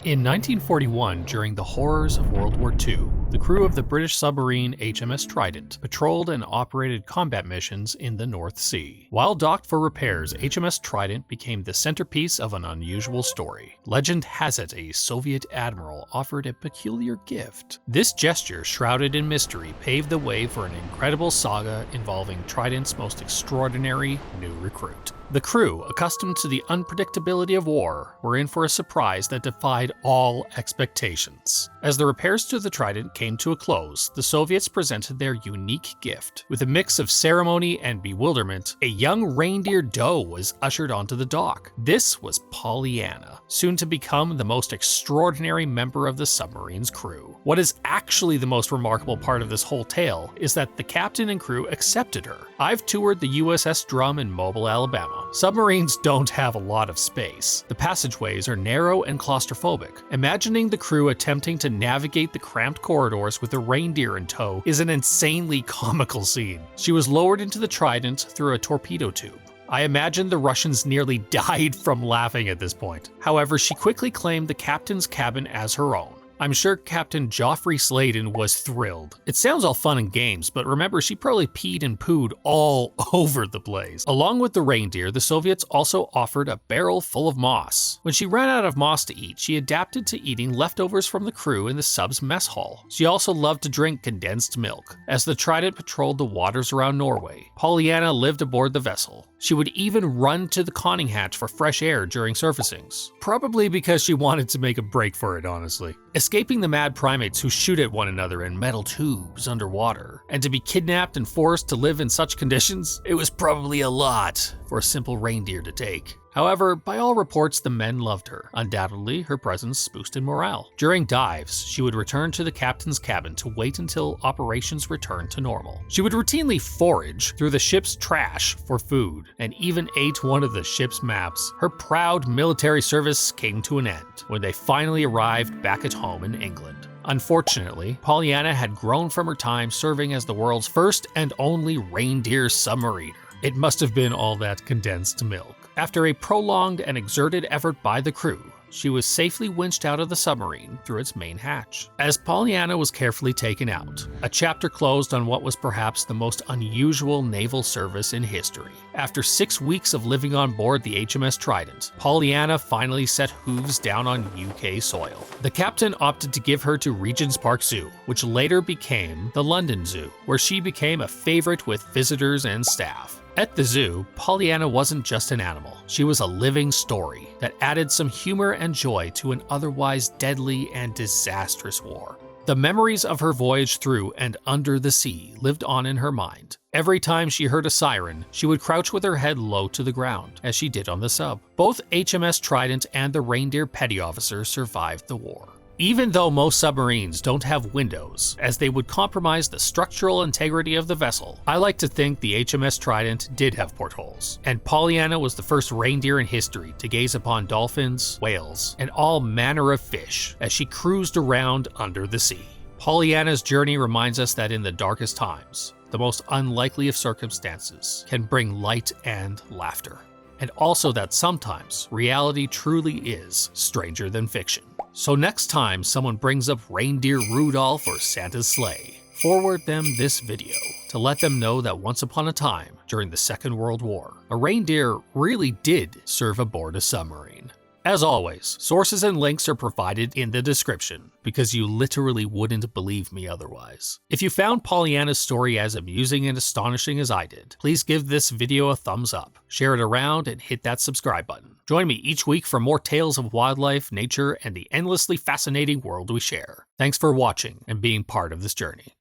In 1941, during the horrors of World War II, the crew of the British submarine HMS Trident patrolled and operated combat missions in the North Sea. While docked for repairs, HMS Trident became the centerpiece of an unusual story. Legend has it a Soviet admiral offered a peculiar gift. This gesture, shrouded in mystery, paved the way for an incredible saga involving Trident's most extraordinary new recruit. The crew, accustomed to the unpredictability of war, were in for a surprise that defied all expectations. As the repairs to the Trident came to a close, the Soviets presented their unique gift. With a mix of ceremony and bewilderment, a young reindeer doe was ushered onto the dock. This was Pollyanna, soon to become the most extraordinary member of the submarine's crew. What is actually the most remarkable part of this whole tale is that the captain and crew accepted her. I've toured the USS Drum in Mobile, Alabama. Submarines don't have a lot of space. The passageways are narrow and claustrophobic. Imagining the crew attempting to navigate the cramped corridors with a reindeer in tow is an insanely comical scene. She was lowered into the Trident through a torpedo tube. I imagine the Russians nearly died from laughing at this point. However, she quickly claimed the captain's cabin as her own. I'm sure Captain Joffrey Sladen was thrilled. It sounds all fun and games, but remember, she probably peed and pooed all over the place. Along with the reindeer, the Soviets also offered a barrel full of moss. When she ran out of moss to eat, she adapted to eating leftovers from the crew in the sub's mess hall. She also loved to drink condensed milk. As the Trident patrolled the waters around Norway, Pollyanna lived aboard the vessel. She would even run to the conning hatch for fresh air during surfacings. Probably because she wanted to make a break for it, honestly. Escaping the mad primates who shoot at one another in metal tubes underwater, and to be kidnapped and forced to live in such conditions, it was probably a lot for a simple reindeer to take. However, by all reports, the men loved her. Undoubtedly, her presence boosted morale. During dives, she would return to the captain's cabin to wait until operations returned to normal. She would routinely forage through the ship's trash for food, and even ate one of the ship's maps. Her proud military service came to an end when they finally arrived back at home in England. Unfortunately, Pollyanna had grown from her time serving as the world's first and only reindeer submariner. It must have been all that condensed milk. After a prolonged and exerted effort by the crew, she was safely winched out of the submarine through its main hatch. As Pollyanna was carefully taken out, a chapter closed on what was perhaps the most unusual naval service in history. After 6 weeks of living on board the HMS Trident, Pollyanna finally set hooves down on UK soil. The captain opted to give her to Regent's Park Zoo, which later became the London Zoo, where she became a favorite with visitors and staff. At the zoo, Pollyanna wasn't just an animal. She was a living story that added some humor and joy to an otherwise deadly and disastrous war. The memories of her voyage through and under the sea lived on in her mind. Every time she heard a siren, she would crouch with her head low to the ground, as she did on the sub. Both HMS Trident and the Reindeer petty officer survived the war. Even though most submarines don't have windows, as they would compromise the structural integrity of the vessel, I like to think the HMS Trident did have portholes. And Pollyanna was the first reindeer in history to gaze upon dolphins, whales, and all manner of fish as she cruised around under the sea. Pollyanna's journey reminds us that in the darkest times, the most unlikely of circumstances can bring light and laughter. And also that sometimes reality truly is stranger than fiction. So next time someone brings up Reindeer Rudolph or Santa's sleigh, forward them this video to let them know that once upon a time, during the Second World War, a reindeer really did serve aboard a submarine. As always, sources and links are provided in the description, because you literally wouldn't believe me otherwise. If you found Pollyanna's story as amusing and astonishing as I did, please give this video a thumbs up, share it around, and hit that subscribe button. Join me each week for more tales of wildlife, nature, and the endlessly fascinating world we share. Thanks for watching and being part of this journey.